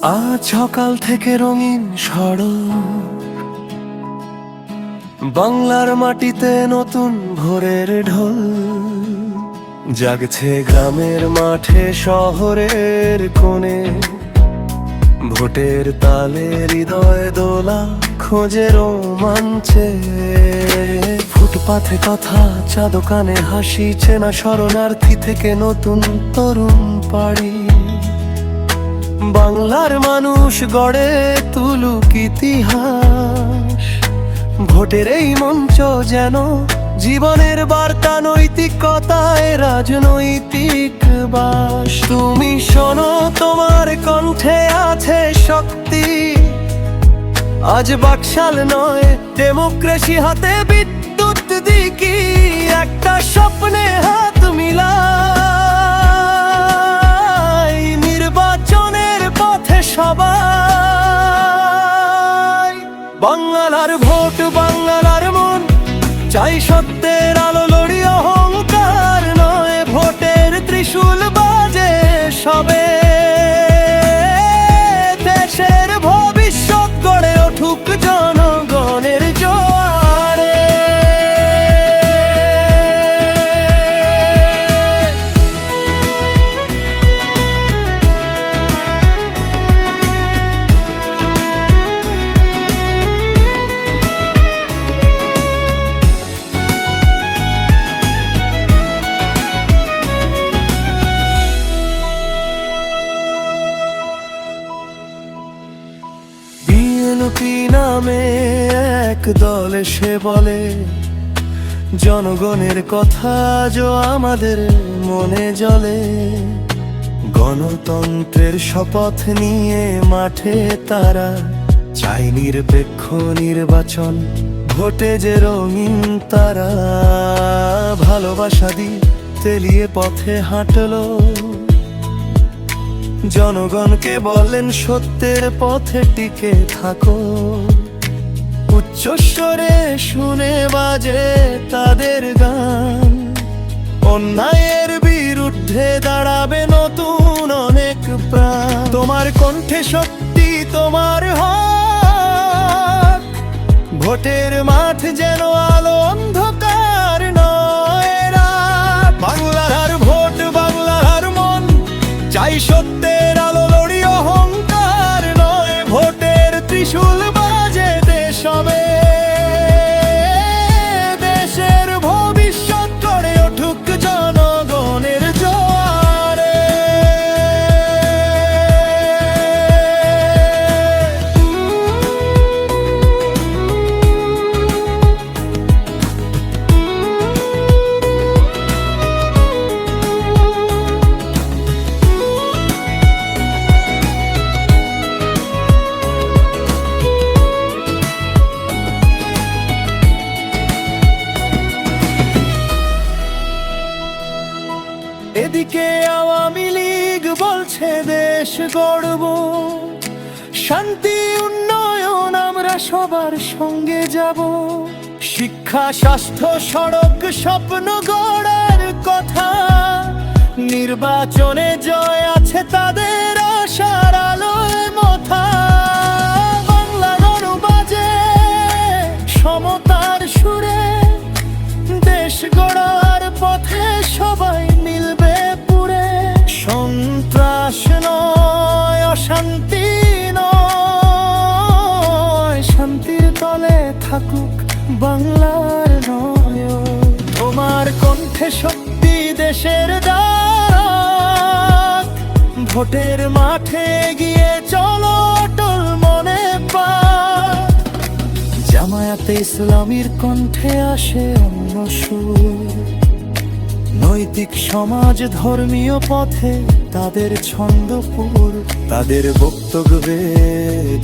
আজ সকাল থেকে রঙিন সড়ক, বাংলার মাটিতে নতুন ভোরের ঢোল জাগছে গ্রামের মাঠে শহরের কোণে। ভোটের তালে হৃদয় দোলা খোঁজে রোমাঞ্চে। ফুটপাথে কথা, চা দোকানে হাসি, চেনা শরণার্থী থেকে নতুন তরুণ পাড়ি। বাংলার মানুষ গড়ে তুলুক ইতিহাস। ভোটের এই মঞ্চ যেন জীবনের বার্তা, নৈতিকতায় রাজনৈতিক বাস। তুমি শোনো, তোমার কণ্ঠে আছে শক্তি। আজ বাকশাল নয়, ডেমোক্রেসি হাতে বিদ্যুৎ দিকি। একটা স্বপ্নে হাত মিলাই, নির্বাচনের পথে সবাই। বাংলার ভোট, বাংলার মন, চাই সত্যের আলো, লড়ি অহংকার নয়। ভোটের ত্রিশূল বাজে সবে, দেশের ভবিষ্যৎ গড়ে উঠুক জনগণের জোয়ারে। বিএনপি নামে এক দল এসে বলে, জনগণের কথা যো আমাদের মনে জ্বলে। গণতন্ত্রের শপথ নিয়ে মাঠে তারা চাই নিরপেক্ষ নির্বাচন, ভোটে যে রঙিন তারা। ভালোবাসা দিয়ে তেলিয়ে পথে হাঁটলো, জনগণকে বলেন সত্যের পথে টিকে থাকো। উচ্চস্বরে শুনে বাজে তাদের গান, অন্যায়ের বিরুদ্ধে দাঁড়াবে নতুন অনেক প্রাণ। তোমার কণ্ঠে শক্তি, তোমার হক। ভোটের মাঠ যেন আলো, অন্ধকার নয় রাত। বাংলার ভোট, বাংলার মন, চাই সত্যের আলো, লড়ি অহংকার নয়। ভোটের ত্রিশূল বাজে দেশ হবে, দেশের ভবিষ্যৎ গড়ে উঠুক জনগণের জোয়ারে। এদিকে আওয়ামী লীগ বলছে দেশ গড়ব, শান্তি উন্নয়ন আমরা সবার সঙ্গে যাব। শিক্ষা, স্বাস্থ্য, সড়ক, স্বপ্ন গড়ার কথা। নির্বাচনে জয় আছে তাদের আশার আলোয় মাথা। বাংলা গণবাজে সমতার সুরে, দেশ গড়ার পথে সবাই মিলবে পুরে। সন্ত্রাস নয়, অশান্তি নয়, শান্তির তলে থাকুক বাংলার নয়ন। তোমার কণ্ঠে শক্তি, দেশের ডাক। ভোটের মাঠে গিয়ে চলো অটল মনে পাক। জামায়াতে ইসলামীর কণ্ঠে আসে অন্য সুর। নৈতিক সমাজ, ধর্মীয় পথে তাদের ছন্দপুর। তাদের বক্তব্যে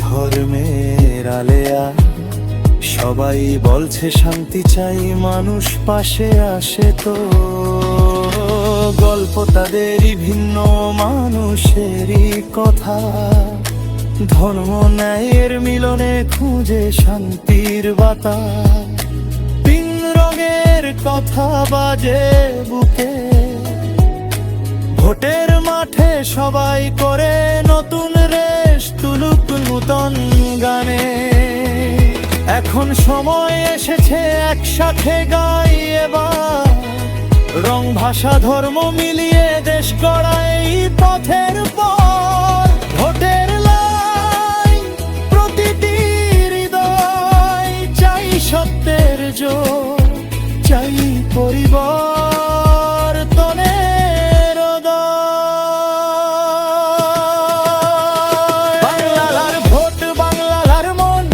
ধর্মের আলেয়া। সবাই বলছে শান্তি চাই, মানুষ পাশে আসে তো। গল্প তাদেরই ভিন্ন, মানুষেরই কথা। ধর্ম ন্যায়ের মিলনে খুঁজে শান্তির বাতাস। তিন রঙের কথা বাজে বুকে, ভোটের মাঠে সবাই করে নতুন রেশ কীর্তন গানে। এখন সময় এসেছে একসাথে গাই এবার, রং ভাষা ধর্ম মিলিয়ে দেশ গড়াই পথের পর। ভোটের লাইন প্রতিটি হৃদয়, চাই সত্যের জোর, চাই পরিবর্তনের উদয়। বাংলার ভোট বাংলার মন,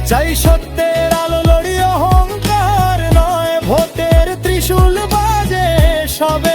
চাই সত্যের আলো লড়ি অহংকার নয়। ভোটের ত্রিশূল বাজে সবে